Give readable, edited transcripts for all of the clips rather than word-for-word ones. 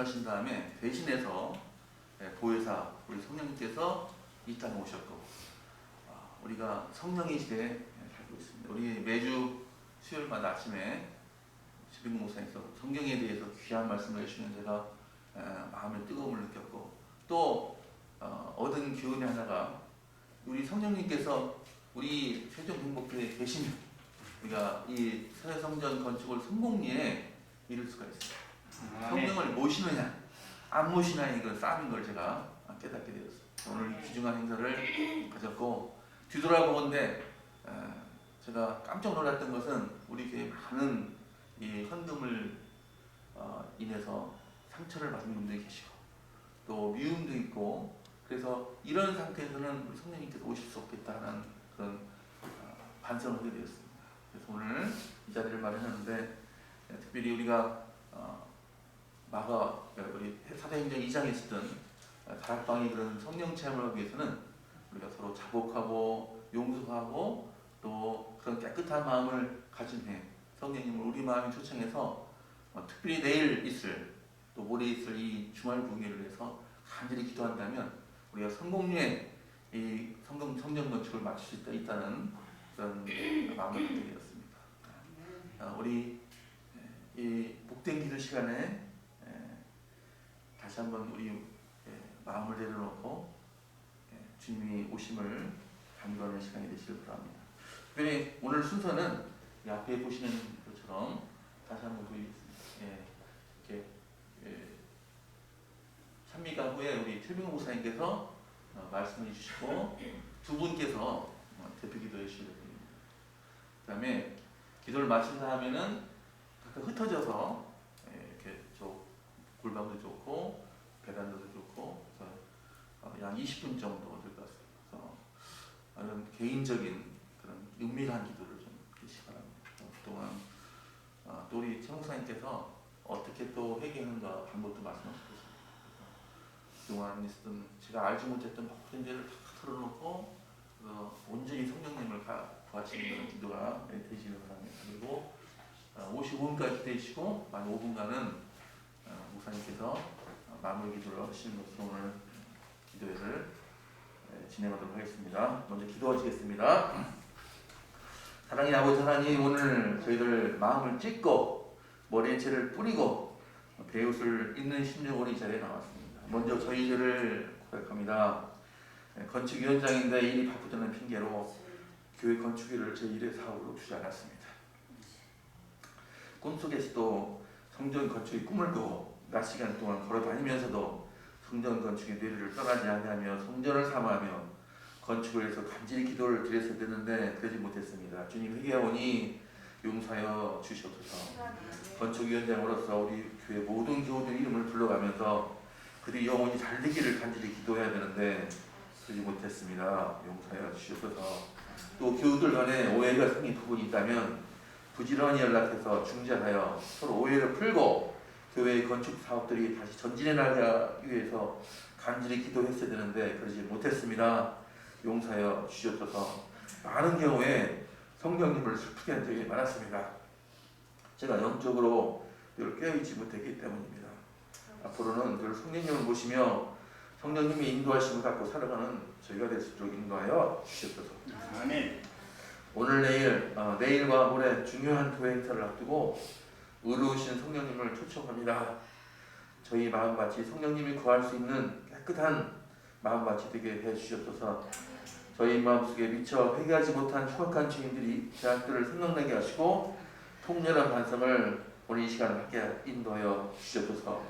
운전하신 다음에 대신해서 보혜사 우리 성령님께서 이 땅에 오셨고 우리가 성령의 시대에 살고 있습니다. 우리 매주 수요일마다 아침에 주빈 목사님께서 성경에 대해서 귀한 말씀을 해주시는 제가 마음의 뜨거움을 느꼈고 또 얻은 교훈의 하나가 우리 성령님께서 우리 세종행복교회에 계시면 우리가 이 새성전 건축을 성공리에 이룰 수가 있어요. 성령을 모시느냐 안 모시느냐의 그 싸움인 걸 제가 깨닫게 되었어요. 오늘 이 귀중한 행사를 가졌고 뒤돌아보건대 제가 깜짝 놀랐던 것은 우리 교회 많은 이 헌금을 인해서 상처를 받은 분들이 계시고 또 미움도 있고 그래서 이런 상태에서는 우리 성령님께서 오실 수 없겠다는 그런 반성을 하게 되었습니다. 그래서 오늘 이 자리를 마련하는데 특별히 우리가 우리 사도행전 2장에 있었던 다락방의 그런 성령 체험을 하기 위해서는 우리가 서로 자복하고 용서하고 또 그런 깨끗한 마음을 가진 성령님을 우리 마음에 초청해서 특별히 내일 있을 또 모레 있을 이 주말 공예를 위해서 간절히 기도한다면 우리가 성공리에 이 성전 건축을 마칠 수 있다는 그런 마음을 갖게 되었습니다. 우리 이 복된 기도 시간에 다시 한번 우리 마음을 내려놓고 주님이 오심을 간구하는 시간이 되시길 바랍니다. 특별히 오늘 순서는 이 앞에 보시는 것처럼 다시 한번 보이겠습니다. 이렇게 찬미가 후에 우리 최병호 목사님께서 말씀해 주시고 두 분께서 대표 기도해 주실 겁니다. 그 다음에 기도를 마친다 하면은 각각 흩어져서 이렇게 골방도 좋고 베란다도 좋고 그래서 약 20분 정도 될 것 같습니다. 그래서 이런 개인적인 그런 은밀한 기도를 좀 드시기 바랍니다. 그동안 또 우리 최 목사님께서 어떻게 또 회개하는가 방법도 말씀하셨습니다. 그동안 있었던 제가 알지 못했던 모든 죄를 다 털어놓고 온전히 성령님을 구하시는 그런 기도가 되시길 바랍니다. 그리고 55분까지 기도하시고 만 5분간은 목사님께서 마무리 기도를 하시는 것으로 오늘 기도회를 진행하도록 하겠습니다. 먼저 기도하시겠습니다. 사랑의 아버지 하나님, 오늘 저희들 마음을 찢고 머리에 죄를 뿌리고 배옷을 입는 심령으로 이 자리에 나왔습니다. 먼저 저희 죄를 고백합니다. 건축위원장인데 일이 바쁘다는 핑계로 교회 건축일을 제 1회 사업으로 주지 않았습니다. 꿈속에서도 성전 건축의 꿈을 꾸고 낮 시간 동안 걸어다니면서도 성전 건축의 뇌리를 떠나지 아니하며 성전을 삼아하며 건축을 위해서 간절히 기도를 드렸어야 되는데 그러지 못했습니다. 주님, 회개하오니 용서하여 주시옵소서. 건축위원장으로서 우리 교회 모든 교우들 이름을 불러가면서 그들이 영혼이 잘 되기를 간절히 기도해야 되는데 그러지 못했습니다. 용서하여 주시옵소서. 또 교우들 간에 오해가 생긴 부분이 있다면 부지런히 연락해서 중재하여 서로 오해를 풀고 교회의 건축 사업들이 다시 전진해 나가기 위해서 간절히 기도했어야 되는데 그러지 못했습니다. 용서하여 주시옵소서. 많은 경우에 성령님을 슬프게 한 적이 많았습니다. 제가 영적으로 늘 깨어있지 못했기 때문입니다. 앞으로는 늘 성령님을 모시며 성령님의 인도하심을 갖고 살아가는 저희가 될 수 있도록 인도하여 주시옵소서. 아멘. 오늘 내일과 모레 중요한 교회 행사를 앞두고 의로우신 성령님을 초청합니다. 저희 마음밭이 성령님이 구할 수 있는 깨끗한 마음밭이 되게 해주시옵소서. 저희 마음속에 미처 회개하지 못한 흉악한 죄인들이 죄악들을 생각나게 하시고 통렬한 반성을 오늘 이 시간 갖게 인도하여 주시옵소서.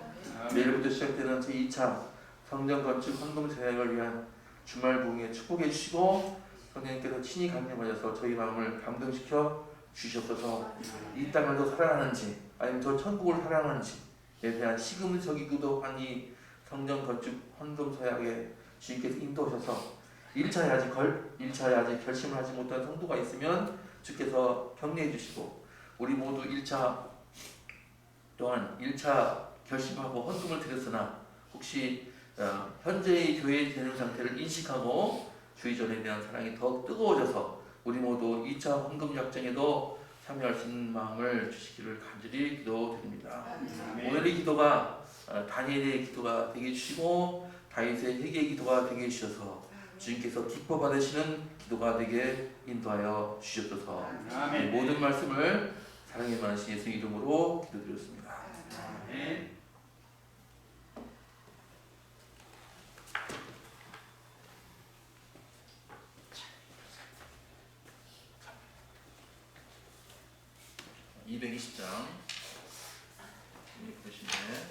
내일부터 시작되는 제2차 성전 건축 헌금 세약을 위한 주말 부흥에 축복해 주시고 성령님께서 친히 강림하셔서 저희 마음을 감동시켜 주시옵소서. 이 땅을 더 사랑하는지 아니면 저 천국을 사랑하는지에 대한 시금석이기도 한 이 성전 건축 헌금 서약에 주님께서 인도하셔서 1차에 아직 결심을 하지 못한 성도가 있으면 주께서 격려해 주시고 우리 모두 1차 또한 1차 결심하고 헌금을 드렸으나 혹시 현재의 교회의 되는 상태를 인식하고 주의전에 대한 사랑이 더욱 뜨거워져서 우리 모두 2차 헌금 약정에도 참여할 수 있는 마음을 주시기를 간절히 기도드립니다. 오늘의 기도가 다니엘의 기도가 되게 해주시고 다윗의 회개의 기도가 되게 해주셔서 주님께서 기뻐 받으시는 기도가 되게 인도하여 주셨소서. 모든 말씀을 사랑에 많으신 예수 이름으로 기도드렸습니다. 아멘. (220장) 보시면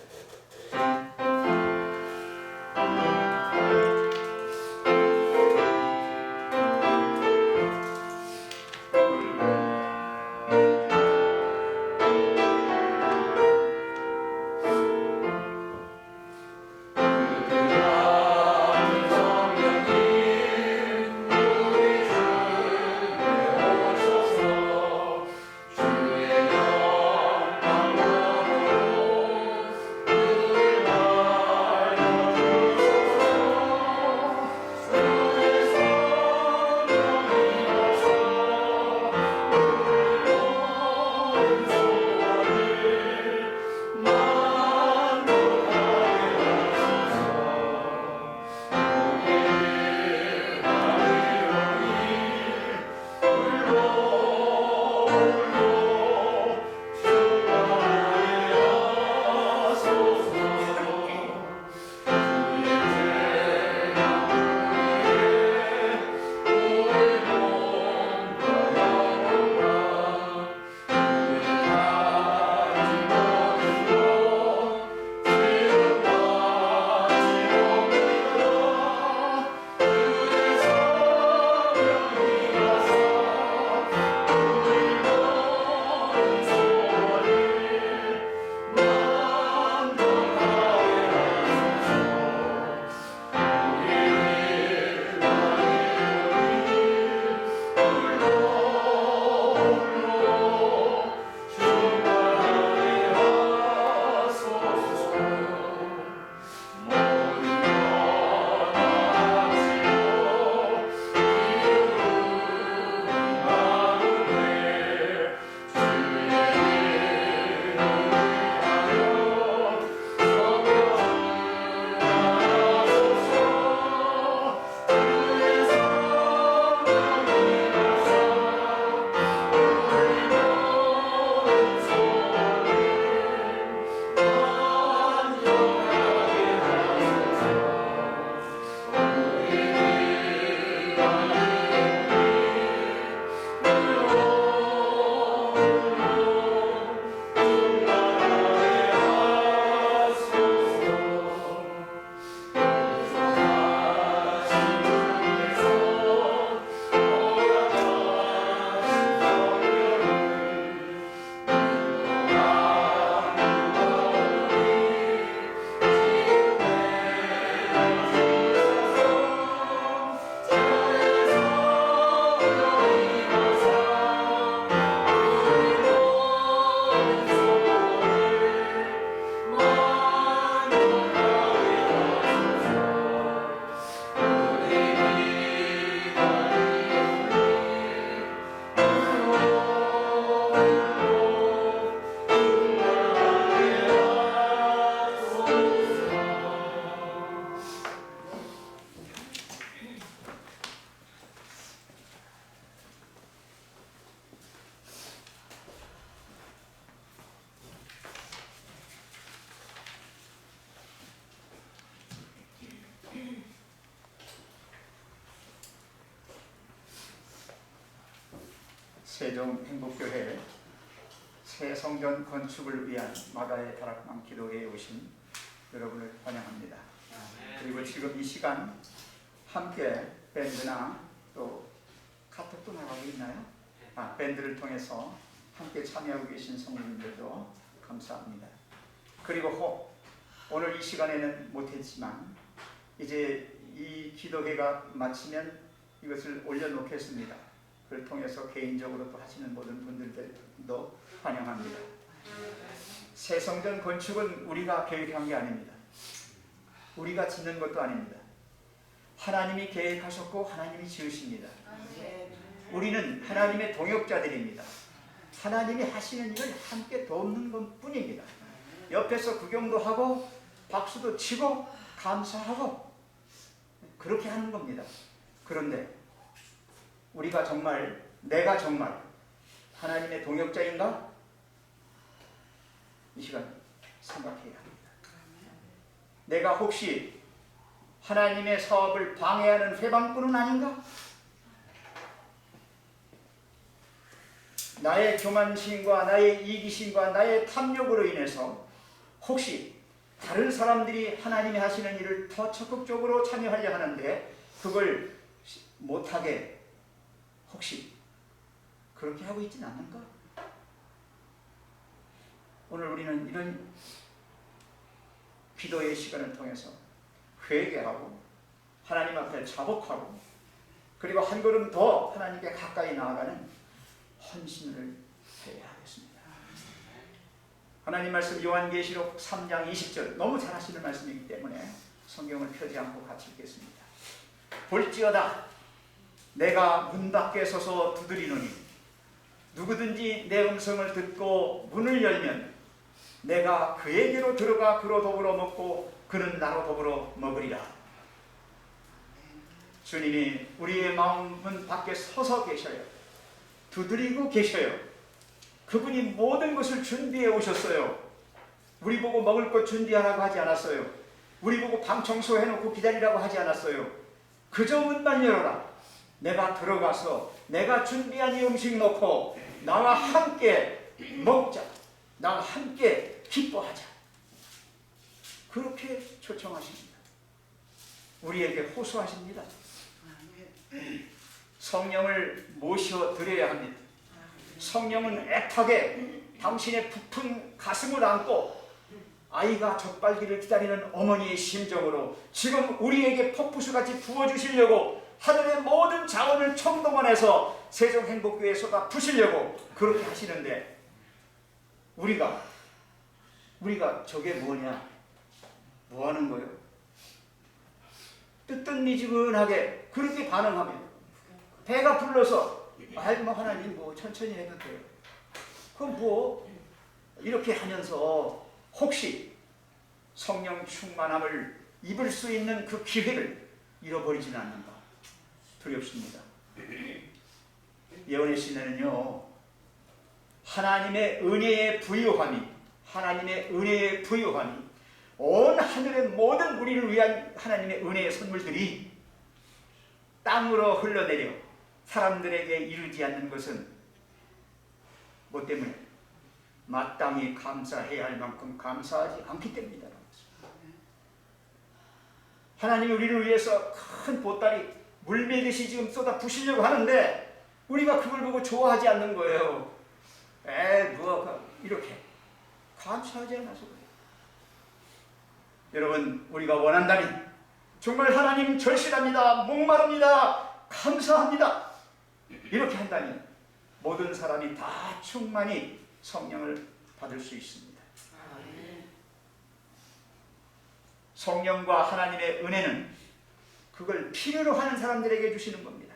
세종 행복교회 새 성전 건축을 위한 마가의 다락방 기도회에 오신 여러분을 환영합니다. 그리고 지금 이 시간 함께 밴드나 또 카톡도 나가고 있나요? 밴드를 통해서 함께 참여하고 계신 성도님들도 감사합니다. 그리고 오늘 이 시간에는 못했지만 이제 이 기도회가 마치면 이것을 올려놓겠습니다. 그를 통해서 개인적으로 또 하시는 모든 분들도 환영합니다. 새 성전 건축은 우리가 계획한 게 아닙니다. 우리가 짓는 것도 아닙니다. 하나님이 계획하셨고 하나님이 지으십니다. 우리는 하나님의 동역자들입니다. 하나님이 하시는 일을 함께 돕는 것 뿐입니다. 옆에서 구경도 하고 박수도 치고 감사하고 그렇게 하는 겁니다. 그런데 우리가 정말, 내가 정말 하나님의 동역자인가? 이 시간 생각해야 합니다. 내가 혹시 하나님의 사업을 방해하는 회방꾼은 아닌가? 나의 교만심과 나의 이기심과 나의 탐욕으로 인해서 혹시 다른 사람들이 하나님이 하시는 일을 더 적극적으로 참여하려 하는데 그걸 못하게 혹시 그렇게 하고 있지는 않는가? 오늘 우리는 이런 기도의 시간을 통해서 회개하고 하나님 앞에 자복하고 그리고 한 걸음 더 하나님께 가까이 나아가는 헌신을 해야 하겠습니다. 하나님 말씀 요한계시록 3장 20절 너무 잘 하시는 말씀이기 때문에 성경을 펴지 않고 같이 읽겠습니다. 볼지어다 내가 문 밖에 서서 두드리노니 누구든지 내 음성을 듣고 문을 열면 내가 그에게로 들어가 그로 더불어 먹고 그는 나로 더불어 먹으리라. 주님이 우리의 마음 문 밖에 서서 계셔요. 두드리고 계셔요. 그분이 모든 것을 준비해 오셨어요. 우리 보고 먹을 것 준비하라고 하지 않았어요. 우리 보고 방 청소해놓고 기다리라고 하지 않았어요. 그저 문만 열어라. 내가 들어가서 내가 준비한 이 음식 놓고 나와 함께 먹자. 나와 함께 기뻐하자. 그렇게 초청하십니다. 우리에게 호소하십니다. 성령을 모셔드려야 합니다. 성령은 애타게 당신의 부푼 가슴을 안고 아이가 젖발기를 기다리는 어머니의 심정으로 지금 우리에게 폭포수같이 부어주시려고 하늘의 모든 자원을 총동원해서 세종행복교회에 쏟아 부시려고 그렇게 하시는데 우리가 저게 뭐냐? 뭐 하는 거예요? 뜨뜻미지근하게 그렇게 반응하면 배가 불러서 아이고 뭐 하나님 뭐 천천히 해도 돼요. 그럼 뭐 이렇게 하면서 혹시 성령 충만함을 입을 수 있는 그 기회를 잃어버리지는 않는가 두렵습니다. 예언의 시내는요 하나님의 은혜의 부유함이 온 하늘의 모든 우리를 위한 하나님의 은혜의 선물들이 땅으로 흘러내려 사람들에게 이르지 않는 것은 뭐 때문에? 마땅히 감사해야 할 만큼 감사하지 않기 때문이다. 하나님이 우리를 위해서 큰 보따리 물매듯이 지금 쏟아 부시려고 하는데 우리가 그걸 보고 좋아하지 않는 거예요. 누가 이렇게 감사하지 않아서 그래요. 여러분 우리가 원한다면 정말 하나님 절실합니다. 목마릅니다. 감사합니다. 이렇게 한다면 모든 사람이 다 충만히 성령을 받을 수 있습니다. 성령과 하나님의 은혜는 그걸 필요로 하는 사람들에게 주시는 겁니다.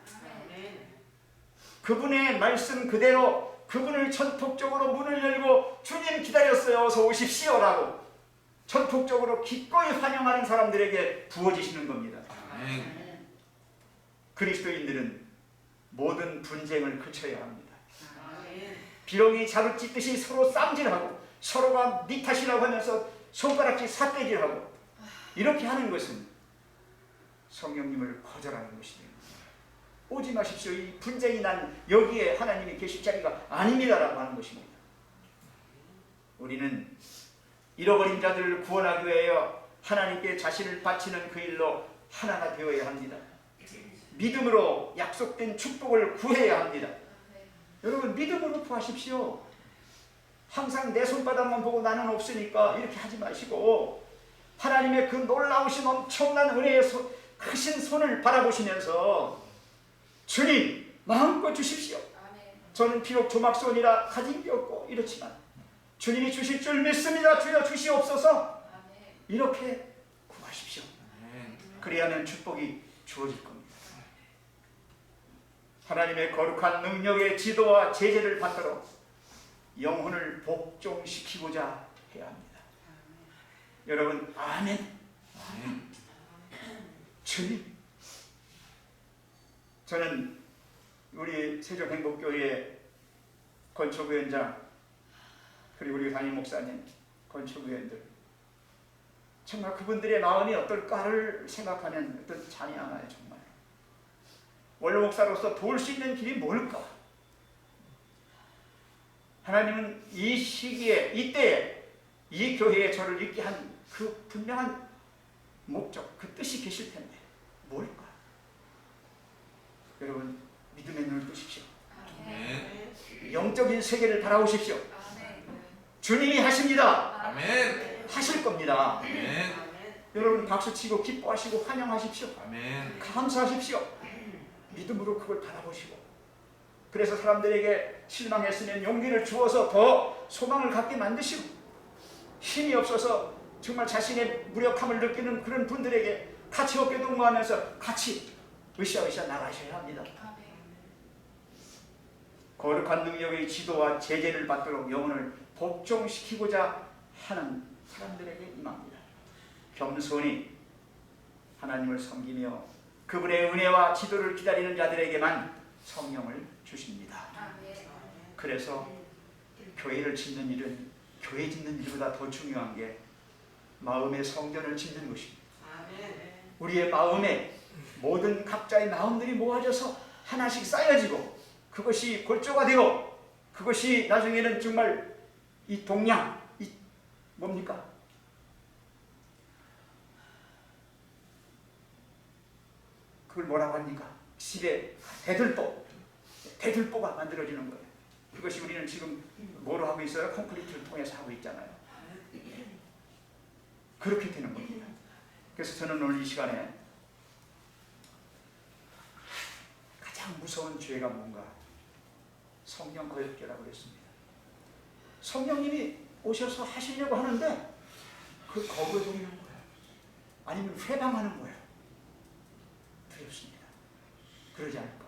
그분의 말씀 그대로 그분을 전폭적으로 문을 열고 주님 기다렸어요. 어서 오십시오라고 전폭적으로 기꺼이 환영하는 사람들에게 부어지시는 겁니다. 그리스도인들은 모든 분쟁을 그쳐야 합니다. 비렁이 자루찢듯이 서로 쌈질하고 서로가 네 탓이라고 하면서 손가락질 삿대질하고 이렇게 하는 것은 성령님을 거절하는 것이에요. 오지 마십시오. 이 분쟁이 난 여기에 하나님이 계실 자리가 아닙니다라고 하는 것입니다. 우리는 잃어버린 자들을 구원하기 위하여 하나님께 자신을 바치는 그 일로 하나가 되어야 합니다. 믿음으로 약속된 축복을 구해야 합니다. 여러분 믿음으로 구하십시오. 항상 내 손바닥만 보고 나는 없으니까 이렇게 하지 마시고 하나님의 그 놀라우신 엄청난 은혜의 크신 손을 바라보시면서 주님 마음껏 주십시오. 저는 비록 조막손이라 가진 게 없고 이렇지만 주님이 주실 줄 믿습니다. 주여 주시옵소서. 이렇게 구하십시오. 그래야만 축복이 주어질 겁니다. 하나님의 거룩한 능력의 지도와 제재를 받도록 영혼을 복종시키고자 해야 합니다. 여러분 아멘. 주님, 저는 우리 세종행복교회 건축위원장 그리고 우리 담임 목사님, 건축위원들 정말 그분들의 마음이 어떨까를 생각하면 어떤 잠이 안 와요. 정말 원로 목사로서 도울 수 있는 길이 뭘까? 하나님은 이 시기에 이때에 이 교회에 저를 있게 한 그 분명한 목적, 그 뜻이 계실 텐데 뭘까? 여러분 믿음의 눈을 뜨십시오. 영적인 세계를 바라보십시오. 주님이 하십니다. 아멘. 하실 겁니다. 아멘. 여러분 박수치고 기뻐하시고 환영하십시오. 아멘. 감사하십시오. 믿음으로 그걸 바라보시고, 그래서 사람들에게 실망했으면 용기를 주어서 더 소망을 갖게 만드시고, 힘이 없어서 정말 자신의 무력함을 느끼는 그런 분들에게 같이 어깨 동무하면서 같이 으쌰으쌰 나가셔야 합니다. 거룩한 능력의 지도와 제재를 받도록 영혼을 복종시키고자 하는 사람들에게 임합니다. 겸손히 하나님을 섬기며 그분의 은혜와 지도를 기다리는 자들에게만 성령을 주십니다. 그래서 교회를 짓는 일은 교회 짓는 일보다 더 중요한 게 마음의 성전을 짓는 것입니다. 우리의 마음에 모든 각자의 마음들이 모아져서 하나씩 쌓여지고 그것이 골조가 되고 그것이 나중에는 정말 이 동양, 이 뭡니까? 그걸 뭐라고 합니까? 집에 대들보가 만들어지는 거예요. 그것이 우리는 지금 뭐로 하고 있어요? 콘크리트를 통해서 하고 있잖아요. 그렇게 되는 겁니다. 그래서 저는 오늘 이 시간에 가장 무서운 죄가 뭔가? 성령 거역죄라고 그랬습니다. 성령님이 오셔서 하시려고 하는데 그 거부해버리는 거예요. 아니면 회방하는 거예요. 두렵습니다. 그러지 않을까?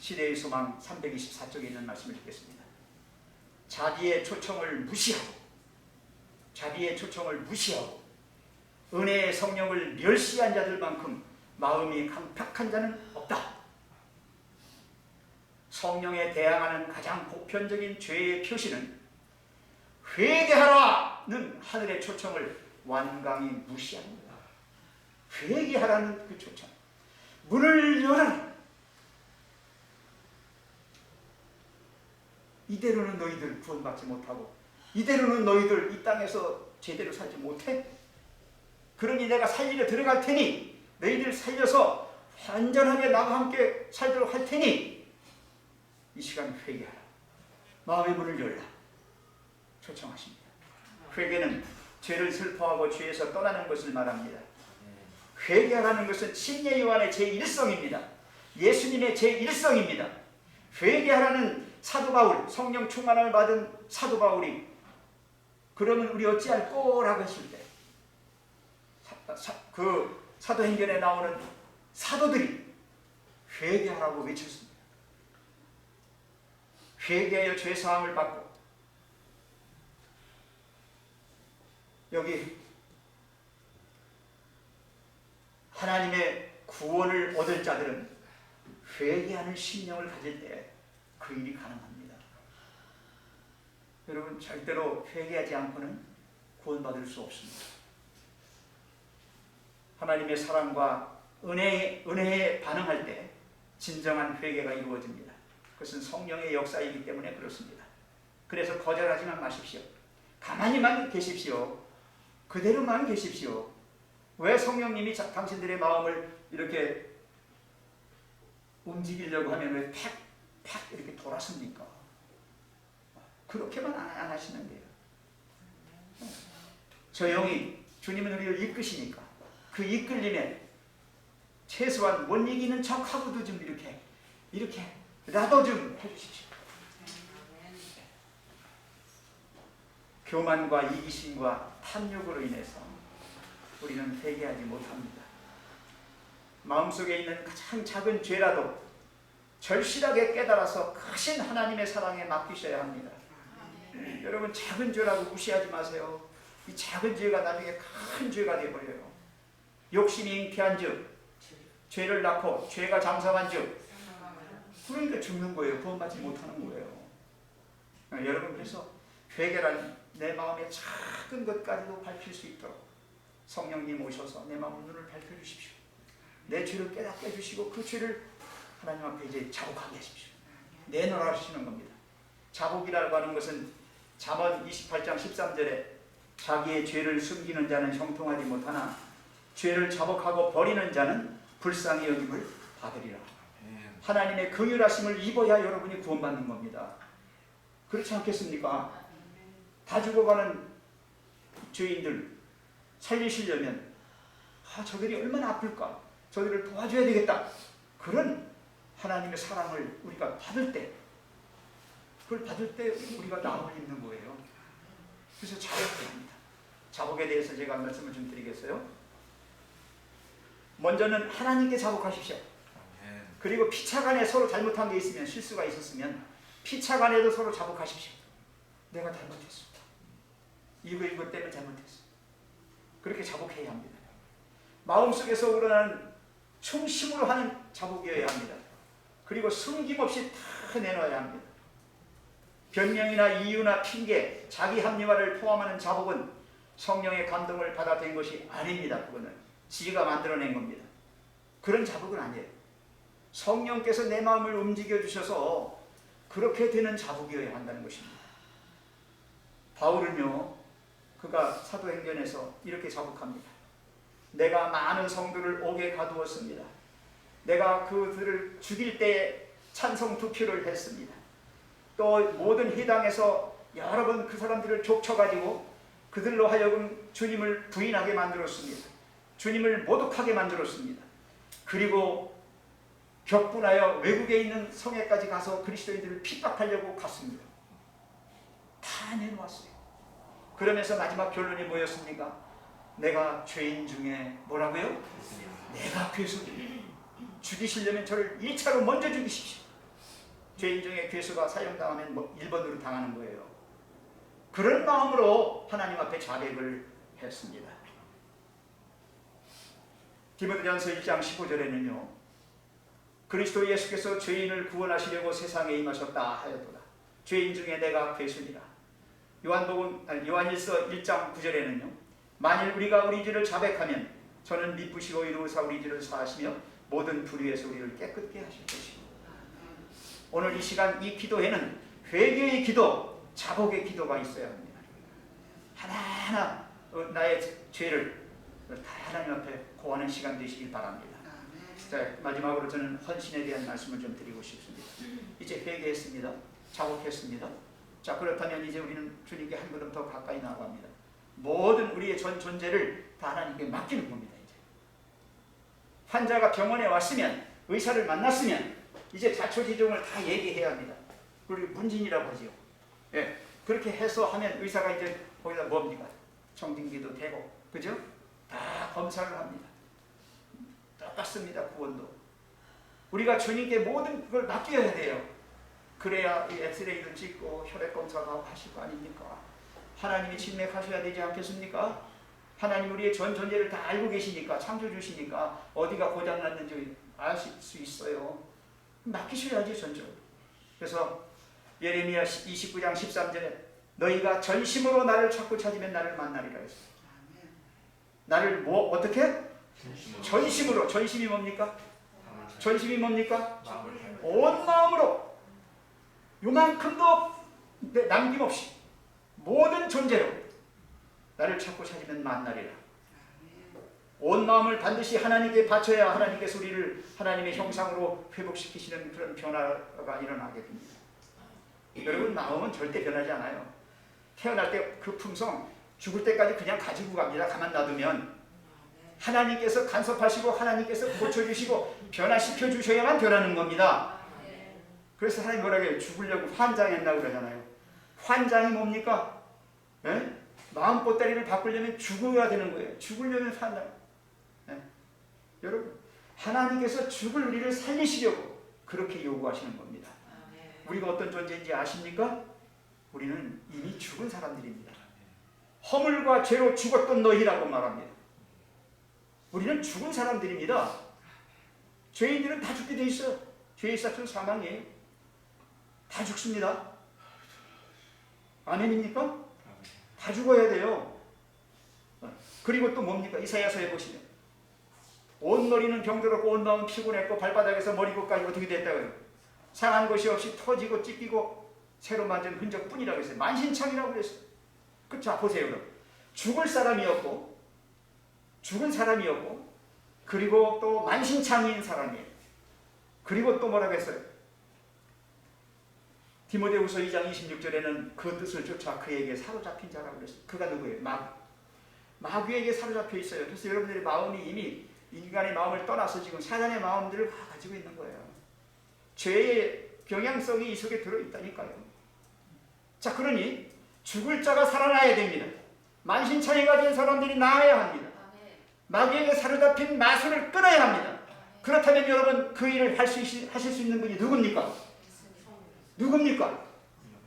시대의 소망 324쪽에 있는 말씀을 읽겠습니다. 자비의 초청을 무시하고 은혜의 성령을 멸시한 자들만큼 마음이 강팍한 자는 없다. 성령에 대항하는 가장 보편적인 죄의 표시는 회개하라는 하늘의 초청을 완강히 무시합니다. 회개하라는 그 초청, 문을 열어라. 이대로는 너희들 구원받지 못하고 이대로는 너희들 이 땅에서 제대로 살지 못해? 그러니 내가 살리러 들어갈 테니 너희들 살려서 완전하게 나와 함께 살도록 할 테니 이 시간 회개하라. 마음의 문을 열라. 초청하십니다. 회개는 죄를 슬퍼하고 죄에서 떠나는 것을 말합니다. 회개하라는 것은 침례 요한의 제1성입니다. 예수님의 제1성입니다. 회개하라는 사도 바울, 성령 충만함을 받은 사도 바울이 그러면 우리 어찌할 거라고 했을 때 그 사도행전에 나오는 사도들이 회개하라고 외쳤습니다. 회개하여 죄사함을 받고, 여기 하나님의 구원을 얻을 자들은 회개하는 심령을 가질 때 그 일이 가능합니다. 여러분 절대로 회개하지 않고는 구원받을 수 없습니다. 하나님의 사랑과 은혜에 반응할 때 진정한 회개가 이루어집니다. 그것은 성령의 역사이기 때문에 그렇습니다. 그래서 거절하지만 마십시오. 가만히만 계십시오. 그대로만 계십시오. 왜 성령님이 당신들의 마음을 이렇게 움직이려고 하면 왜 팍 이렇게 돌았습니까? 그렇게만 안 하시면 돼요. 조용히 주님은 우리를 이끄시니까 그 이끌림에 최소한 못 이기는 척하고도 좀 이렇게라도 좀 해주십시오. 교만과 이기심과 탐욕으로 인해서 우리는 회개하지 못합니다. 마음속에 있는 가장 작은 죄라도 절실하게 깨달아서 크신 하나님의 사랑에 맡기셔야 합니다. 여러분 작은 죄라고 무시하지 마세요. 이 작은 죄가 나중에 큰 죄가 되어버려요. 욕심이 잉태한즉 죄를 낳고 죄가 장성한즉 그러니까 죽는 거예요. 구원받지 못하는 거예요. 여러분, 그래서 회개란 내 마음의 작은 것까지도 밝힐 수 있도록 성령님 오셔서 내 마음 눈을 밝혀주십시오. 내 죄를 깨닫게 해주시고 그 죄를 하나님 앞에 이제 자복하게 하십시오. 내놓으라 하시는 겁니다. 자복이라고 하는 것은 잠언 28장 13절에 자기의 죄를 숨기는 자는 형통하지 못하나 죄를 자복하고 버리는 자는 불쌍히 여김을 받으리라. 하나님의 긍휼하심을 입어야 여러분이 구원받는 겁니다. 그렇지 않겠습니까? 다 죽어가는 죄인들 살리시려면 저들이 얼마나 아플까? 저들을 도와줘야 되겠다. 그런 하나님의 사랑을 우리가 받을 때, 그걸 받을 때 우리가 나음을 입는 거예요. 그래서 자복해야 합니다. 자복에 대해서 제가 말씀을 좀 드리겠어요. 먼저는 하나님께 자복하십시오. 그리고 피차간에 서로 잘못한 게 있으면, 실수가 있었으면 피차간에도 서로 자복하십시오. 내가 잘못했어. 이것 때문에 잘못했어. 그렇게 자복해야 합니다. 마음속에서 우러나는 충심으로 하는 자복이어야 합니다. 그리고 숨김없이 다 내놔야 합니다. 변명이나 이유나 핑계, 자기 합리화를 포함하는 자복은 성령의 감동을 받아 된 것이 아닙니다. 그거는 지가 만들어낸 겁니다. 그런 자복은 아니에요. 성령께서 내 마음을 움직여 주셔서 그렇게 되는 자복이어야 한다는 것입니다. 바울은요, 그가 사도행전에서 이렇게 자복합니다. 내가 많은 성도를 옥에 가두었습니다. 내가 그들을 죽일 때 찬성 투표를 했습니다. 또 모든 회당에서 여러 번 그 사람들을 족쳐가지고 그들로 하여금 주님을 부인하게 만들었습니다. 주님을 모독하게 만들었습니다. 그리고 격분하여 외국에 있는 성에까지 가서 그리스도인들을 핍박하려고 갔습니다. 다 내놓았어요. 그러면서 마지막 결론이 뭐였습니까? 내가 죄인 중에 뭐라고요? 내가 괴수입니다. 죽이시려면 저를 1차로 먼저 죽이십시오. 죄인 중에 괴수가 사형당하면 1번으로 당하는 거예요. 그런 마음으로 하나님 앞에 자백을 했습니다. 디모데전서 1장 15절에는요. 그리스도 예수께서 죄인을 구원하시려고 세상에 임하셨다 하였도다. 죄인 중에 내가 괴수니라. 요한일서 1장 9절에는요. 만일 우리가 우리 죄를 자백하면 저는 미쁘시고 이루사 우리 죄를 사하시며 모든 불의에서 우리를 깨끗게 하실 것입니다. 오늘 이 시간 이 기도에는 회개의 기도, 자복의 기도가 있어야 합니다. 하나하나 나의 죄를 다 하나님 앞에 고하는 시간 되시길 바랍니다. 자, 마지막으로 저는 헌신에 대한 말씀을 좀 드리고 싶습니다. 이제 회개했습니다. 자복했습니다. 자, 그렇다면 이제 우리는 주님께 한 걸음 더 가까이 나아갑니다. 모든 우리의 전 존재를 다 하나님께 맡기는 겁니다. 이제 환자가 병원에 왔으면, 의사를 만났으면 이제 자초지종을 다 얘기해야 합니다. 그리고 문진이라고 하지요. 예, 그렇게 해서 하면 의사가 이제 거기다 뭡니까? 청진기도 대고, 그죠? 다 검사를 합니다. 똑같습니다. 구원도 우리가 주님께 모든 걸 맡겨야 돼요. 그래야 엑스레이도 찍고 혈액 검사가 하실 거 아닙니까? 하나님이 침맥하셔야 되지 않겠습니까? 하나님 우리의 전 존재를 다 알고 계시니까, 창조주시니까 어디가 고장났는지 아실 수 있어요. 맡기셔야지 전적으로. 그래서 예레미야 29장 13절에 너희가 전심으로 나를 찾고 찾으면 나를 만나리라 했어요. 나를 어떻게? 전심으로. 전심이 뭡니까? 전심이 뭡니까? 온 마음으로, 요만큼도 남김없이 모든 존재로 나를 찾고 찾으면 만나리라. 온 마음을 반드시 하나님께 바쳐야 하나님께서 우리를 하나님의 형상으로 회복시키시는 그런 변화가 일어나게 됩니다. 여러분, 마음은 절대 변하지 않아요. 태어날 때 그 품성 죽을 때까지 그냥 가지고 갑니다. 가만 놔두면 하나님께서 간섭하시고 하나님께서 고쳐주시고 변화시켜 주셔야만 변하는 겁니다. 그래서 하나님 뭐라고 해요? 죽으려고 환장했다고 그러잖아요. 환장이 뭡니까? 에? 마음 보따리를 바꾸려면 죽어야 되는 거예요. 죽으려면 환장. 여러분, 하나님께서 죽을 우리를 살리시려고 그렇게 요구하시는 겁니다. 우리가 어떤 존재인지 아십니까? 우리는 이미 죽은 사람들입니다. 허물과 죄로 죽었던 너희라고 말합니다. 우리는 죽은 사람들입니다. 죄인들은 다 죽게 돼 있어요. 죄의 삭은 사망이에요. 다 죽습니다. 아멘입니까? 다 죽어야 돼요. 그리고 또 뭡니까? 이사야서에 보시면 온 머리는 병들었고 온 마음은 피곤했고 발바닥에서 머리끝까지 어떻게 됐다고요? 상한 것이 없이 터지고 찢기고 새로 만든 흔적뿐이라고 했어요. 만신창이라고 그랬어요. 자 보세요. 그럼 죽을 사람이었고 죽은 사람이었고 그리고 또 만신창인 사람이에요. 그리고 또 뭐라고 했어요? 디모데후서 2장 26절에는 그 뜻을 쫓아 그에게 사로잡힌 자라고 그랬어요. 그가 누구예요? 마귀에게 사로잡혀 있어요. 그래서 여러분들의 마음이 이미 인간의 마음을 떠나서 지금 사단의 마음들을 다 가지고 있는 거예요. 죄의 경향성이 이 속에 들어있다니까요. 자, 그러니 죽을 자가 살아나야 됩니다. 만신창이가 된 사람들이 나아야 합니다. 마귀에게 사로잡힌 마술을 끊어야 합니다. 그렇다면 여러분 그 일을 하실 수 있는 분이 누굽니까? 누굽니까?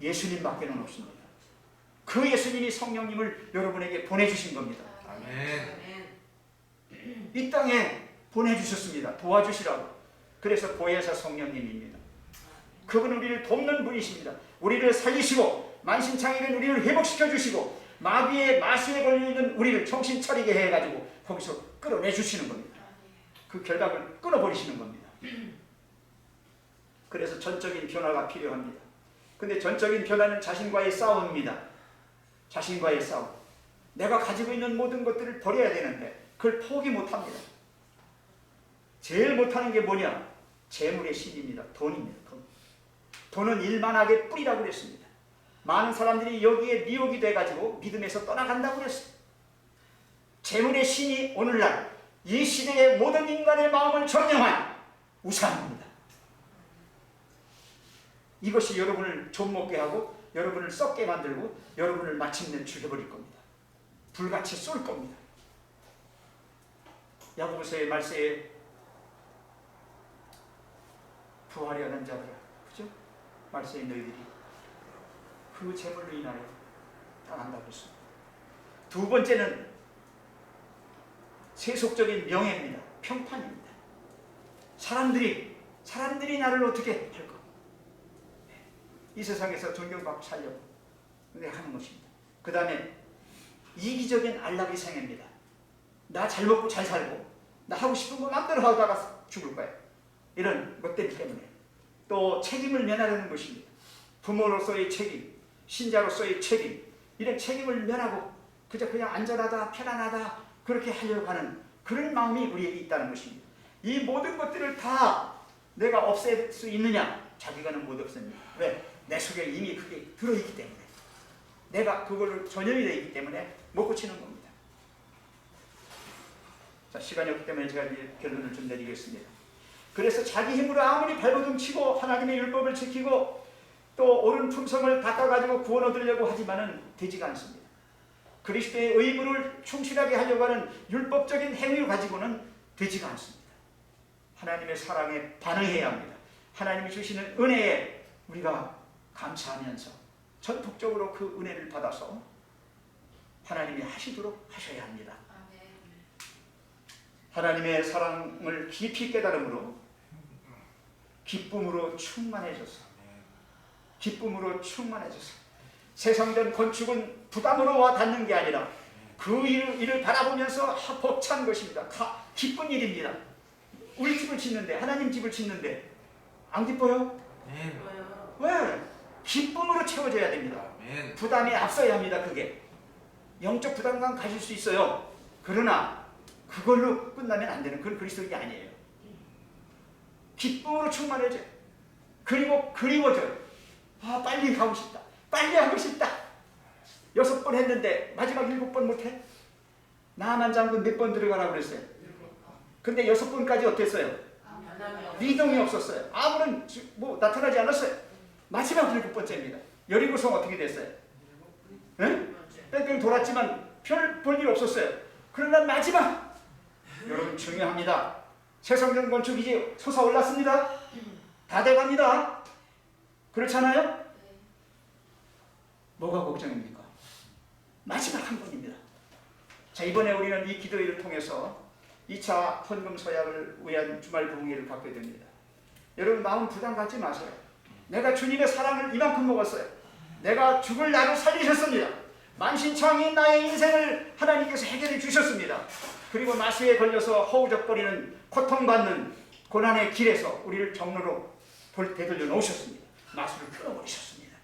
예수님밖에는 없습니다. 그 예수님이 성령님을 여러분에게 보내주신 겁니다. 아멘. 이 땅에 보내주셨습니다. 도와주시라고. 그래서 보혜사 성령님입니다. 그분은 우리를 돕는 분이십니다. 우리를 살리시고 만신창이는 우리를 회복시켜 주시고 마귀의 마술에 걸려있는 우리를 정신 차리게 해가지고 거기서 끌어내 주시는 겁니다. 그 결박을 끊어버리시는 겁니다. 그래서 전적인 변화가 필요합니다. 근데 전적인 변화는 자신과의 싸움입니다. 자신과의 싸움. 내가 가지고 있는 모든 것들을 버려야 되는데 그걸 포기 못합니다. 제일 못하는 게 뭐냐? 재물의 신입니다. 돈입니다. 돈은 일만하게 뿌리라고 그랬습니다. 많은 사람들이 여기에 미혹이 돼가지고 믿음에서 떠나간다고 그랬어요. 재물의 신이 오늘날 이 시대의 모든 인간의 마음을 점령한 우상입니다. 이것이 여러분을 좀먹게 하고 여러분을 썩게 만들고 여러분을 마침내 죽여버릴 겁니다. 불같이 쏠 겁니다. 야고보서의 말세에 부활하는 자들아, 그죠? 말세에 너희들이 그 재물로 인하여 당한다고 했습니다. 두 번째는 세속적인 명예입니다. 평판입니다. 사람들이 나를 어떻게 할까? 이 세상에서 존경받고 살려고 하는 것입니다. 그 다음에 이기적인 안락의 생애입니다. 나 잘 먹고 잘 살고 나 하고 싶은 거 마음대로 하다가 죽을 거야. 이런 것들 때문에 또 책임을 면하려는 것입니다. 부모로서의 책임, 신자로서의 책임, 이런 책임을 면하고 그냥 안전하다, 편안하다 그렇게 하려고 하는 그런 마음이 우리에게 있다는 것입니다. 이 모든 것들을 다 내가 없앨 수 있느냐? 자기가는 못 없습니다. 왜? 내 속에 이미 그게 들어있기 때문에 내가 그걸로 전염이 되어 있기 때문에 못 고치는 겁니다. 자, 시간이 없기 때문에 제가 이제 결론을 좀 내리겠습니다. 그래서 자기 힘으로 아무리 발버둥 치고 하나님의 율법을 지키고 또 옳은 품성을 닦아가지고 구원 얻으려고 하지만은 되지가 않습니다. 그리스도의 의무를 충실하게 하려고 하는 율법적인 행위를 가지고는 되지가 않습니다. 하나님의 사랑에 반응해야 합니다. 하나님이 주시는 은혜에 우리가 감사하면서 전폭적으로 그 은혜를 받아서 하나님이 하시도록 하셔야 합니다. 하나님의 사랑을 깊이 깨달음으로 기쁨으로 충만해져서 세상전 건축은 부담으로 와 닿는 게 아니라 그 일을 바라보면서 벅찬 것입니다. 기쁜 일입니다. 우리 집을 짓는데, 하나님 집을 짓는데 안 기뻐요? 왜? 기쁨으로 채워져야 됩니다. 부담이 앞서야 합니다. 그게 영적 부담감 가질 수 있어요. 그러나 그걸로 끝나면 안 되는 그건 그리스도인이 아니에요. 기쁨으로 충만해져요. 그리고 그리워져요. 빨리 가고 싶다. 빨리 하고 싶다. 6번 했는데 마지막 7번 못해? 나만 장군 몇 번 들어가라고 그랬어요? 근데 6번까지 어땠어요? 미동이 없었어요. 아무런 나타나지 않았어요. 마지막 7번째입니다. 여리고성 어떻게 됐어요? 뺑뺑 돌았지만 별 볼 일 없었어요. 그러나 마지막 여러분 중요합니다. 세상전 건축 이제 솟아올랐습니다. 다 돼갑니다. 그렇잖아요? 뭐가 걱정입니까? 마지막 한 번입니다. 자, 이번에 우리는 이 기도회를 통해서 2차 헌금 서약을 위한 주말 부흥회를 갖게 됩니다. 여러분 마음 부담 갖지 마세요. 내가 주님의 사랑을 이만큼 먹었어요. 내가 죽을 나를 살리셨습니다. 만신창이인 나의 인생을 하나님께서 해결해 주셨습니다. 그리고 마수에 걸려서 허우적거리는 고통받는 고난의 길에서 우리를 정로로 되돌려 놓으셨습니다. 마수를 끊어버리셨습니다.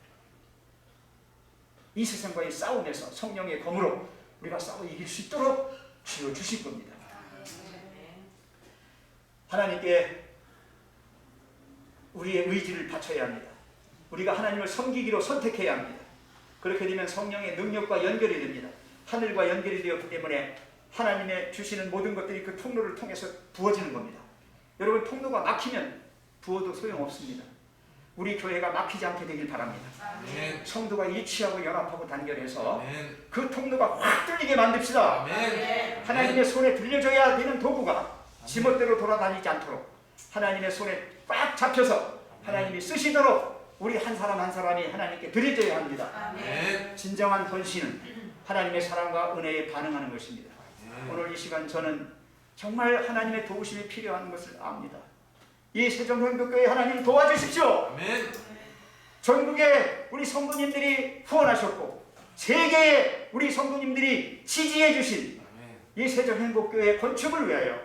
이 세상과의 싸움에서 성령의 검으로 우리가 싸워 이길 수 있도록 지어주실 겁니다. 하나님께 우리의 의지를 바쳐야 합니다. 우리가 하나님을 섬기기로 선택해야 합니다. 그렇게 되면 성령의 능력과 연결이 됩니다. 하늘과 연결이 되었기 때문에 하나님의 주시는 모든 것들이 그 통로를 통해서 부어지는 겁니다. 여러분 통로가 막히면 부어도 소용없습니다. 우리 교회가 막히지 않게 되길 바랍니다. 아멘. 성도가 일치하고 연합하고 단결해서 아멘. 그 통로가 확 뚫리게 만듭시다. 아멘. 하나님의 손에 들려줘야 되는 도구가 지멋대로 돌아다니지 않도록 하나님의 손에 꽉 잡혀서 하나님이 쓰시도록 우리 한 사람 한 사람이 하나님께 드려져야 합니다. 아멘. 진정한 헌신은 하나님의 사랑과 은혜에 반응하는 것입니다. 아멘. 오늘 이 시간 저는 정말 하나님의 도우심이 필요한 것을 압니다. 이 세종현교회 하나님 도와주십시오. 아멘. 전국에 우리 성도님들이 후원하셨고 세계에 우리 성도님들이 지지해 주신 아멘. 이 세종행복교회 건축을 위하여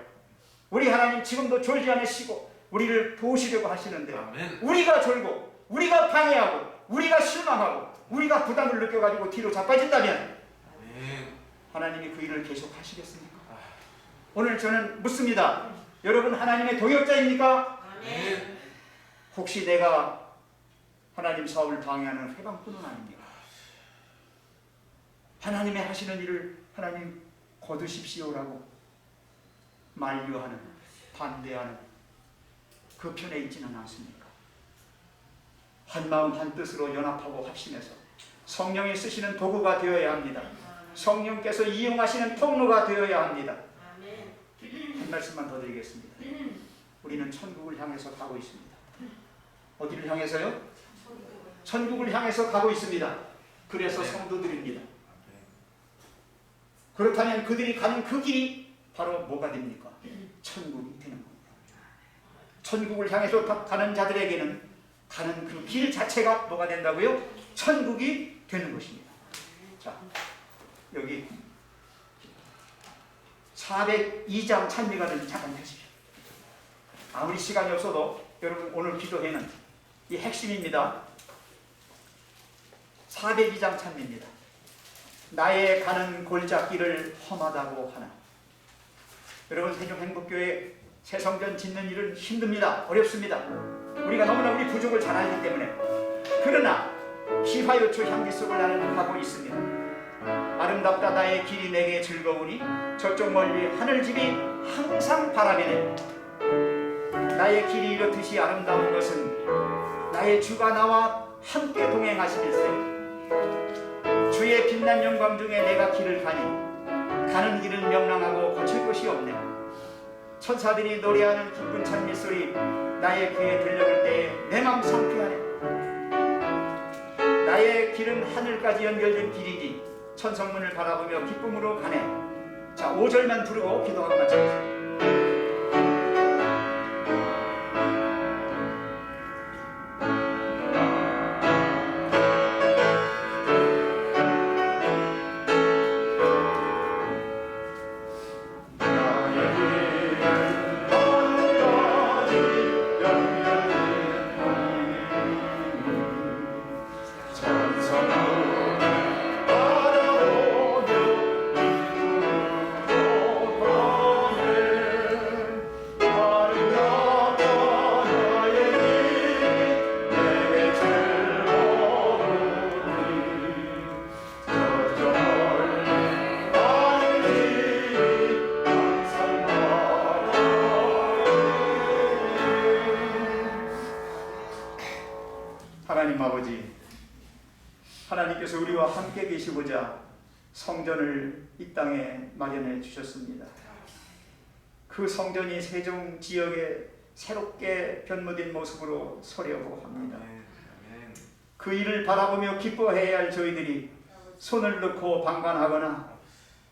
우리 하나님 지금도 졸지 않으시고 우리를 도우시려고 하시는데 아멘. 우리가 졸고 우리가 방해하고 우리가 실망하고 우리가 부담을 느껴가지고 뒤로 자빠진다면 아멘. 하나님이 그 일을 계속 하시겠습니까? 오늘 저는 묻습니다. 여러분 하나님의 동역자입니까? 아멘. 혹시 내가 하나님 사업을 방해하는 회방꾼은 아닙니까? 하나님의 하시는 일을 하나님 거두십시오라고 만류하는, 반대하는 그 편에 있지는 않습니까? 한마음 한뜻으로 연합하고 합심해서 성령이 쓰시는 도구가 되어야 합니다. 성령께서 이용하시는 통로가 되어야 합니다. 한 말씀만 더 드리겠습니다. 우리는 천국을 향해서 가고 있습니다. 어디를 향해서요? 천국을 향해서 가고 있습니다. 그래서 성도들입니다. 그렇다면 그들이 가는 그 길이 바로 뭐가 됩니까? 천국이 되는 겁니다. 천국을 향해서 가는 자들에게는 가는 그 길 자체가 뭐가 된다고요? 천국이 되는 것입니다. 자, 여기 402장 찬미가를 잠깐 하십시오. 아무리 시간이 없어도 여러분 오늘 기도회는 이 핵심입니다. 402장 찬미입니다. 나의 가는 골짜기를 험하다고 하나. 여러분 세종행복교회 새성전 짓는 일은 힘듭니다. 어렵습니다. 우리가 너무나 우리 부족을 잘 알기 때문에. 그러나 기화요초 향기 속을 나는 가고 있습니다. 아름답다 나의 길이 내게 즐거우니 저쪽 멀리 하늘집이 항상 바라보네. 나의 길이 이렇듯이 아름다운 것은 나의 주가 나와 함께 동행하시길세. 주의 빛난 영광 중에 내가 길을 가니 가는 길은 명랑하고 거칠 것이 없네. 천사들이 노래하는 기쁜 찬미소리 나의 귀에 들려올 때에 내 맘 상쾌하네. 나의 길은 하늘까지 연결된 길이니 천성문을 바라보며 기쁨으로 가네. 자, 5절만 부르고 기도하고 마치겠습니다. 하나님 아버지, 하나님께서 우리와 함께 계시고자 성전을 이 땅에 마련해 주셨습니다. 그 성전이 세종 지역에 새롭게 변모된 모습으로 서려고 합니다. 그 일을 바라보며 기뻐해야 할 저희들이 손을 넣고 방관하거나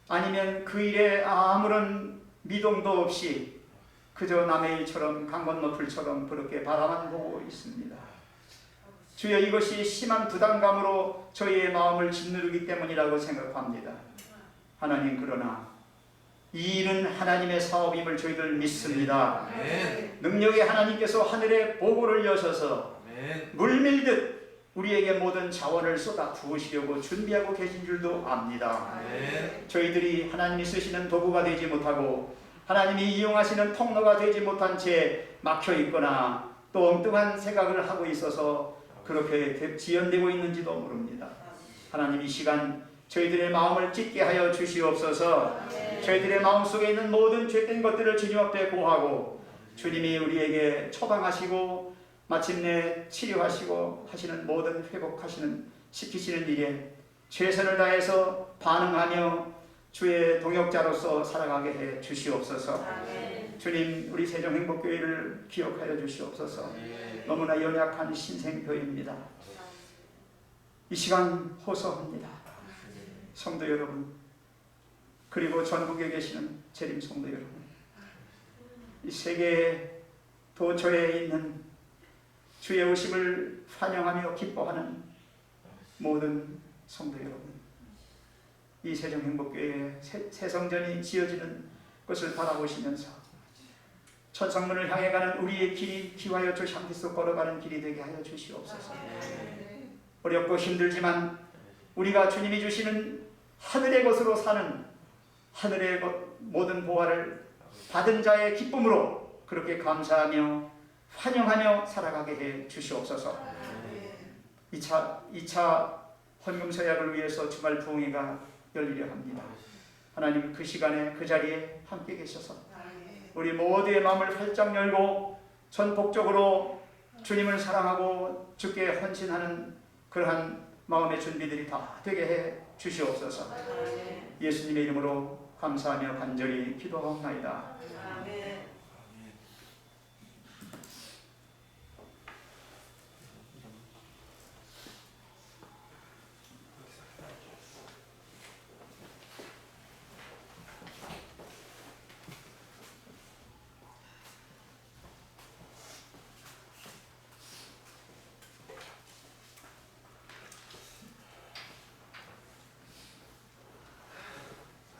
아니면 그 일에 아무런 미동도 없이 그저 남의 일처럼 강 건너 불처럼 그렇게 바라만 보고 있습니다. 주여, 이것이 심한 부담감으로 저희의 마음을 짓누르기 때문이라고 생각합니다. 하나님, 그러나 이 일은 하나님의 사업임을 저희들 믿습니다. 아멘. 능력의 하나님께서 하늘의 보고를 여셔서 아멘. 물밀듯 우리에게 모든 자원을 쏟아 부으시려고 준비하고 계신 줄도 압니다. 아멘. 저희들이 하나님이 쓰시는 도구가 되지 못하고 하나님이 이용하시는 통로가 되지 못한 채 막혀 있거나 또 엉뚱한 생각을 하고 있어서 그렇게 지연되고 있는지도 모릅니다. 하나님, 이 시간 저희들의 마음을 찢게 하여 주시옵소서. 저희들의 마음속에 있는 모든 죄된 것들을 주님 앞에 고하고 주님이 우리에게 처방하시고 마침내 치료하시고 하시는 모든 회복하시는 시키시는 일에 최선을 다해서 반응하며 주의 동역자로서 살아가게 해 주시옵소서. 주님, 우리 세종행복교회를 기억하여 주시옵소서. 너무나 연약한 신생교회입니다. 이 시간 호소합니다. 성도 여러분, 그리고 전국에 계시는 재림 성도 여러분, 이 세계 도처에 있는 주의 오심을 환영하며 기뻐하는 모든 성도 여러분, 이 세종행복교회에 새 성전이 지어지는 것을 바라보시면서 천상문을 향해 가는 우리의 길이 기와여 주 향기속 걸어가는 길이 되게 하여 주시옵소서. 어렵고 힘들지만 우리가 주님이 주시는 하늘의 것으로 사는 하늘의 모든 보화를 받은 자의 기쁨으로 그렇게 감사하며 환영하며 살아가게 해 주시옵소서. 2차 헌금서약을 위해서 주말 부흥회가 열리려 합니다. 하나님, 그 시간에 그 자리에 함께 계셔서 우리 모두의 마음을 활짝 열고 전폭적으로 주님을 사랑하고 주께 헌신하는 그러한 마음의 준비들이 다 되게 해 주시옵소서. 예수님의 이름으로 감사하며 간절히 기도하옵나이다.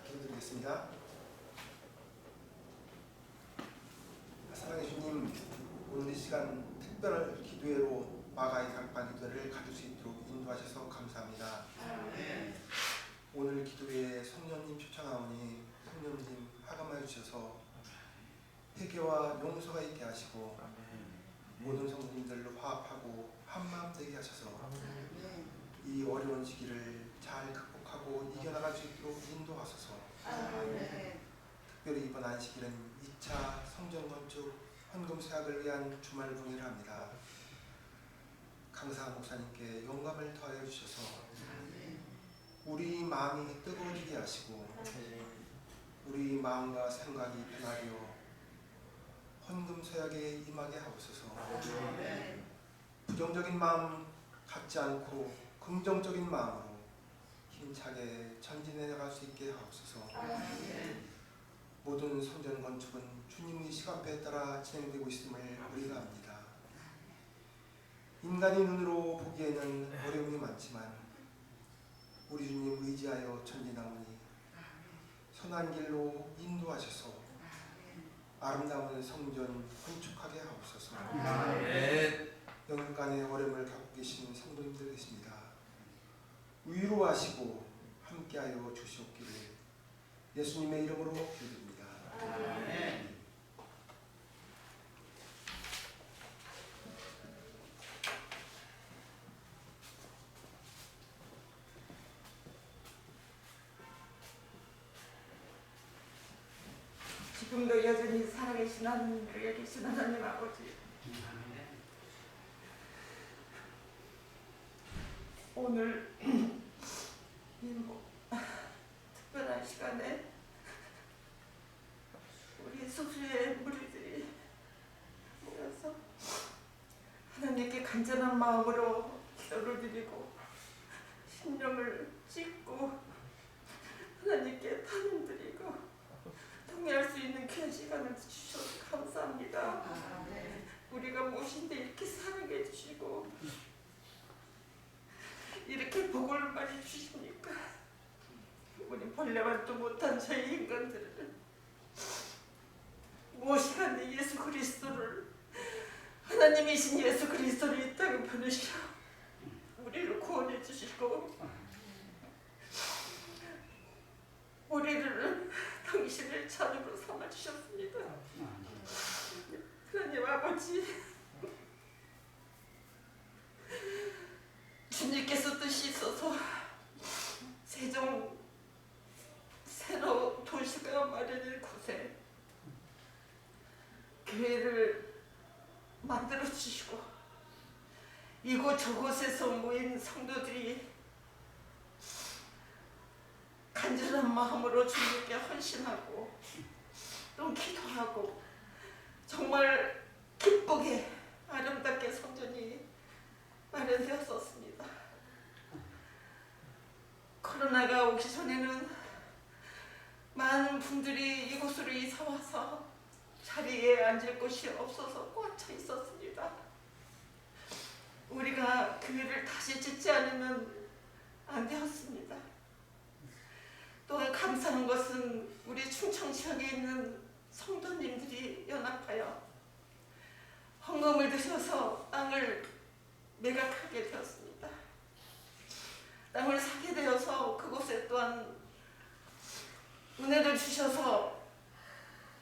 기도드리겠습니다. 사랑의 주님, 오늘 이 시간 특별한 기도회로 마가의 강판 기도회를 가질 수 있도록 인도하셔서 감사합니다. 오늘 기도회에 성령님 초청하오니 성령님 하감하여 주셔서 회개와 용서가 있게 하시고 모든 성도님들로 화합하고 한마음 되게 하셔서 이 어려운 시기를 잘 극복하고 이겨나갈 수 있도록 인도하소서. 특별히 이번 안식일은 2차 성전 건축 헌금 수약을 위한 주말 부흥회를 합니다. 강사 목사님께 영감을 더하여 주셔서 우리 마음이 뜨거워지게 하시고 우리 마음과 생각이 변하려 헌금 서약에 임하게 하옵소서. 부정적인 마음 갖지 않고 긍정적인 마음으로 힘차게 전진해 나갈 수 있게 하옵소서. 모든 성전 건축은 주님의 시간표에 따라 진행되고 있음을 우리가 압니다. 인간의 눈으로 보기에는 어려움이 많지만 우리 주님 의지하여 전진하오니 선한 길로 인도하셔서 아름다운 성전 건축하게 하옵소서. 영육간의 어려움을 갖고 계신 성도님들 계십니다. 위로하시고 함께하여 주시옵기를 예수님의 이름으로 기도드립니다. 지금도 여전히 살아계신 하나님께 계신 하나님 아버지, 오늘 이 특별한 시간에 우리 소수의 무리들이 모여서 하나님께 간절한 마음으로 기도를 드리고 심령을 찢고 하나님께 탄원드리고 통회할 수 있는 귀한 시간을 주셔서 감사합니다. 우리가 무엇인데 이렇게 사랑해 주시고 이렇게 복을 많이 주십니까? 우리 벌레만도 못한 저희 인간들을 무엇이간에 예수 그리스도를 하나님이신 예수 그리스도를 이 땅에 보내시어 우리를 구원해 주시고 우리를 당신의 자녀로 삼아 주셨습니다. 하나님 아버지, 주님께서 뜻이 있어서 세종 새로 도시가 마련된 곳에 교회를 만들어 주시고 이곳 저곳에서 모인 성도들이 간절한 마음으로 주님께 헌신하고 또 기도하고 정말 기쁘게 아름답게 성전이 마련되었었습니다. 코로나가 오기 전에는 많은 분들이 이곳으로 이사와서 자리에 앉을 곳이 없어서 꽉 차 있었습니다. 우리가 교회를 다시 짓지 않으면 안 되었습니다. 또한 감사한 것은 우리 충청지역에 있는 성도님들이 연합하여 헌금을 드셔서 땅을 매각하게 되었습니다. 땅을 사게 되어서 그곳에 또한 은혜를 주셔서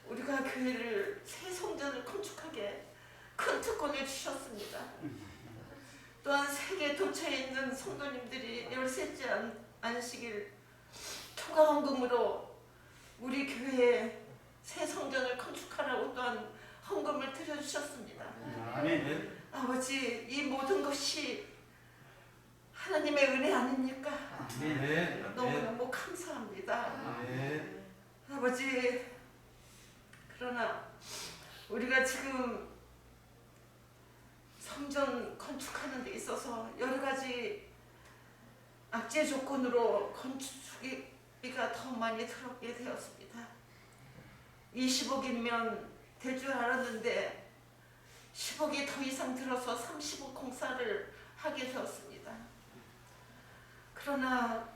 우리가 교회를 새 성전을 건축하게 큰 특권을 주셨습니다. 또한 세계 도처에 있는 성도님들이 열세째 안식일 초과 헌금으로 우리 교회에 새 성전을 건축하라고 또한 헌금을 드려주셨습니다. 아멘. 아버지, 이 모든 것이 하나님의 은혜 아닙니까? 아멘. 너무너무 감사합니다. 아멘. 아버지, 그러나 우리가 지금 성전 건축하는 데 있어서 여러 가지 악재 조건으로 건축비가 더 많이 들어오게 되었습니다. 20억이면 될 줄 알았는데 10억이 더 이상 들어서 30억 공사를 하게 되었습니다. 그러나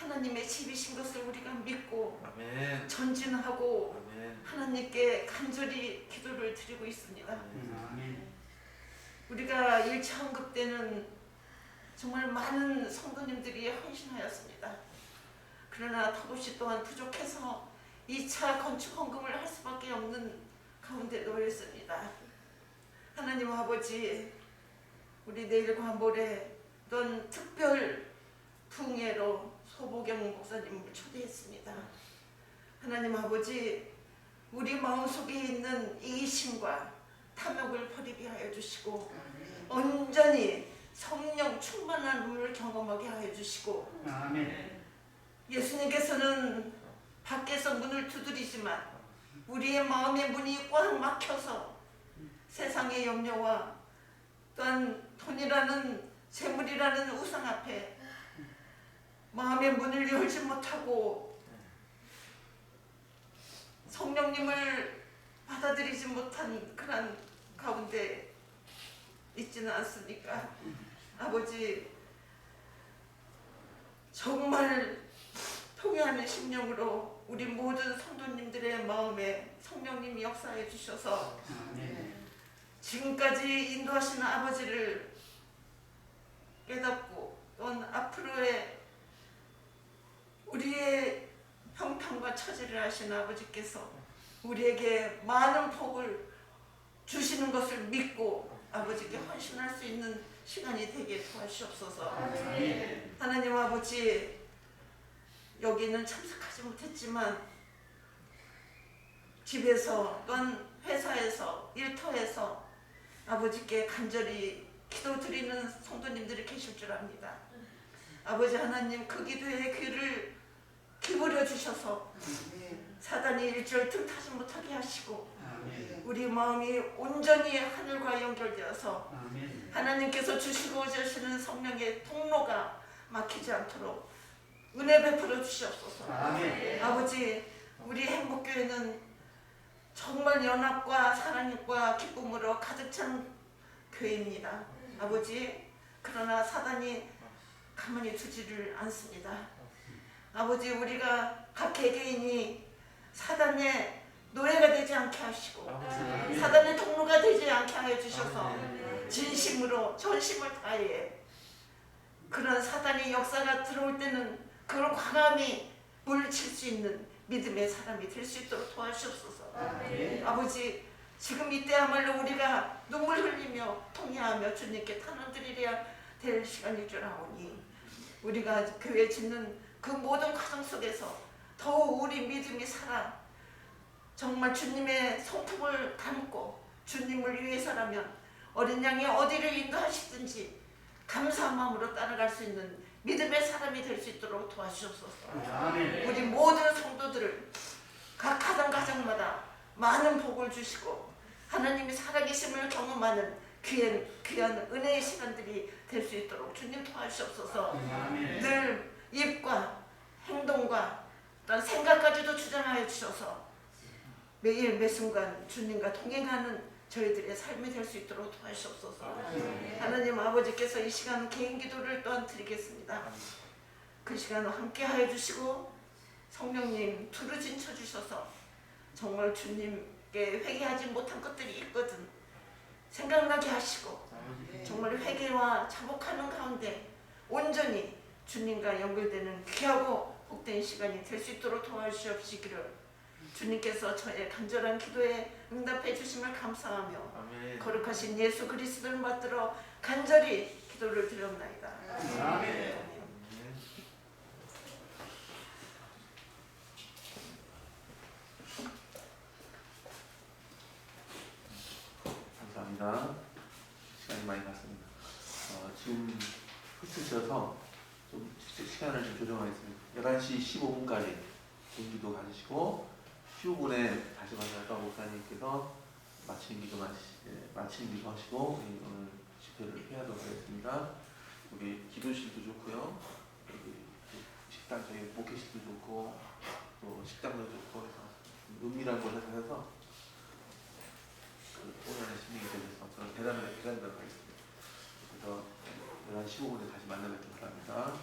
하나님의 집이신 것을 우리가 믿고 아멘. 전진하고 아멘. 하나님께 간절히 기도를 드리고 있습니다. 아멘. 우리가 1차 헌금 때는 정말 많은 성도님들이 헌신하였습니다. 그러나 턱없이 또한 부족해서 2차 건축 헌금을 할 수밖에 없는 가운데 놓였습니다. 하나님 아버지, 우리 내일과 모레 또한 특별 부흥회로 소보경 목사님을 초대했습니다. 하나님 아버지, 우리 마음속에 있는 이기심과 탐욕을 버리게 하여 주시고 온전히 성령 충만함을 경험하게 하여 주시고 아멘. 예수님께서는 밖에서 문을 두드리지만 우리의 마음의 문이 꽉 막혀서 세상의 염려와 또한 돈이라는 재물이라는 우상 앞에 마음의 문을 열지 못하고 성령님을 받아들이지 못한 그런 가운데 있지는 않습니까? 아버지, 정말 통회하는 심령으로 우리 모든 성도님들의 마음에 성령님이 역사해 주셔서 지금까지 인도하시는 아버지를 깨닫고 또한 앞으로의 우리의 형편과 처지를 아시는 아버지께서 우리에게 많은 복을 주시는 것을 믿고 아버지께 헌신할 수 있는 시간이 되게 도와주시옵소서. 하나님 아버지, 여기는 참석하지 못했지만 집에서 또한 회사에서 일터에서 아버지께 간절히 기도드리는 성도님들이 계실 줄 압니다. 아버지 하나님, 그 기도의 귀를 기울여 주셔서 사단 사단이 일절 틈타지 못하게 하시고 아멘. 우리 마음이 온전히 하늘과 연결되어서 아멘. 하나님께서 주시고 계시는 성령의 통로가 막히지 않도록 은혜 베풀어 주시옵소서. 아멘. 아버지, 우리 행복교회는 정말 연합과 사랑과 기쁨으로 가득 찬 교회입니다. 아버지, 그러나 사단이 가만히 두지를 않습니다. 아버지, 우리가 각 개개인이 사단의 노예가 되지 않게 하시고 사단의 통로가 되지 않게 하여 주셔서 진심으로 전심을 다해 그런 사단의 역사가 들어올 때는 그걸 과감히 물리칠 수 있는 믿음의 사람이 될 수 있도록 도와주옵소서. 아버지, 지금 이때야말로 우리가 눈물 흘리며 통회하며 주님께 탄원드리려야 될 시간일 줄 아오니 우리가 교회 짓는 그 모든 과정 속에서 더욱 우리 믿음이 살아 정말 주님의 성품을 담고 주님을 위해서라면 어린 양이 어디를 인도하시든지 감사한 마음으로 따라갈 수 있는 믿음의 사람이 될 수 있도록 도와주옵소서. 아멘. 우리 모든 성도들을 각 가정마다 많은 복을 주시고 하나님이 살아계심을 경험하는 귀한 은혜의 시간들이 될 수 있도록 주님 도와주옵소서. 아멘. 늘 입과 행동과 또한 생각까지도 주장하여 주셔서 매일 매순간 주님과 동행하는 저희들의 삶이 될 수 있도록 도와주옵소서. 하나님 아버지께서 이 시간 개인 기도를 또한 드리겠습니다. 그 시간 함께 하여 주시고 성령님 두루진쳐 주셔서 정말 주님께 회개하지 못한 것들이 있거든 생각나게 하시고 정말 회개와 자복하는 가운데 온전히 주님과 연결되는 귀하고 복된 시간이 될 수 있도록 도와주시기를 주님께서 저의 간절한 기도에 응답해 주심을 감사하며 아멘. 거룩하신 예수 그리스도를 받들어 간절히 기도를 드렸나이다. 아멘. 감사합니다. 시간이 많이 갔습니다. 지금 흩으셔서 좀 시간을 좀 조정하겠습니다. 11시 15분까지 공기도 가지시고 15분에 다시 만나서 목사님께서 마침 기도 하시고 오늘 집회를 회하도록 하겠습니다. 여기 기도실도 좋고요. 여기 식당 저희 목회실도 좋고 또 식당도 좋고 해서 은밀한 곳에서 해서 오늘의 신명이 되셔서 저는 대단히 하겠습니다. 그래서 11시 15분에 다시 만나뵙도록 합니다.